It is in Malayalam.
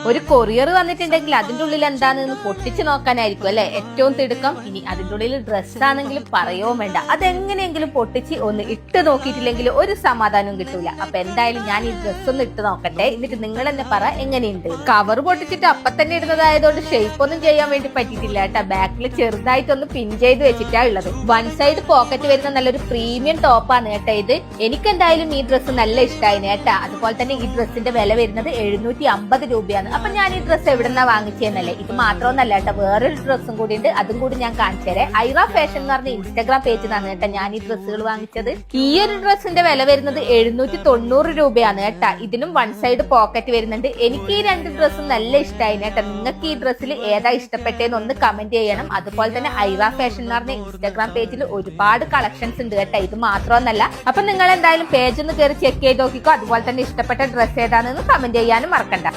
ഒരു കൊറിയർ വന്നിട്ടുണ്ടെങ്കിൽ അതിന്റെ ഉള്ളിൽ എന്താണെന്ന് പൊട്ടിച്ച് നോക്കാനായിരിക്കും അല്ലെ ഏറ്റവും തിടുക്കം. ഇനി അതിന്റെ ഉള്ളിൽ ഡ്രസ് ആണെങ്കിലും പറയോ വേണ്ട, അതെങ്ങനെയെങ്കിലും പൊട്ടിച്ച് ഒന്ന് ഇട്ട് നോക്കിയിട്ടില്ലെങ്കിൽ ഒരു സമാധാനവും കിട്ടൂല. അപ്പൊ എന്തായാലും ഞാൻ ഈ ഡ്രസ് ഒന്ന് ഇട്ട് നോക്കട്ടെ, എന്നിട്ട് നിങ്ങൾ തന്നെ പറ എങ്ങനെയുണ്ട്. കവർ പൊട്ടിച്ചിട്ട് അപ്പൊ തന്നെ ഇടുന്നതായതുകൊണ്ട് ഷേപ്പ് ഒന്നും ചെയ്യാൻ വേണ്ടി പറ്റിയിട്ടില്ല കേട്ടാ. ബാക്കിൽ ചെറുതായിട്ടൊന്ന് പിൻ ചെയ്ത് വെച്ചിട്ടാ ഉള്ളത്. വൺ സൈഡ് പോക്കറ്റ് വരുന്ന നല്ലൊരു പ്രീമിയം ടോപ്പാണ് കേട്ടാ ഇത്. എനിക്കെന്തായാലും ഈ ഡ്രസ്സ് നല്ല ഇഷ്ടമായി കേട്ടാ. അതുപോലെ തന്നെ ഈ ഡ്രസ്സിന്റെ വില വരുന്നത് 750 രൂപയാണ്. അപ്പൊ ഞാൻ ഈ ഡ്രസ്സ് എവിടെന്നാ വാങ്ങിച്ചെന്നല്ലേ, ഇത് മാത്രമൊന്നല്ല കേട്ടോ, വേറൊരു ഡ്രസ്സും കൂടി ഉണ്ട്, അതും കൂടി ഞാൻ കാണിച്ചേരെ. ഐറ ഫാഷൻ എന്ന് പറഞ്ഞ ഇൻസ്റ്റാഗ്രാം പേജിൽ നിന്നാണ് കേട്ടോ ഞാൻ ഈ ഡ്രസ്സുകൾ വാങ്ങിച്ചത്. ഈ ഒരു ഡ്രസ്സിന്റെ വില വരുന്നത് 790 രൂപയാണ് കേട്ടാ. ഇതിനും വൺ സൈഡ് പോക്കറ്റ് വരുന്നുണ്ട്. എനിക്ക് ഈ രണ്ട് ഡ്രസ്സും നല്ല ഇഷ്ടമായി കേട്ടോ. നിങ്ങൾക്ക് ഈ ഡ്രസ്സിൽ ഏതാ ഇഷ്ടപ്പെട്ടതെന്ന് ഒന്ന് കമന്റ് ചെയ്യണം. അതുപോലെ തന്നെ ഐറ ഫാഷൻ എന്ന് പറഞ്ഞ ഇൻസ്റ്റാഗ്രാം പേജിൽ ഒരുപാട് കളക്ഷൻസ് ഉണ്ട് കേട്ടോ, ഇത് മാത്രമൊന്നല്ല. അപ്പൊ നിങ്ങൾ എന്തായാലും പേജ് ഒന്ന് കയറി ചെക്ക് ചെയ്ത് നോക്കിക്കോ. അതുപോലെ തന്നെ ഇഷ്ടപ്പെട്ട ഡ്രസ്സ് ഏതാണെന്ന് കമന്റ് ചെയ്യാനും മറക്കണ്ട.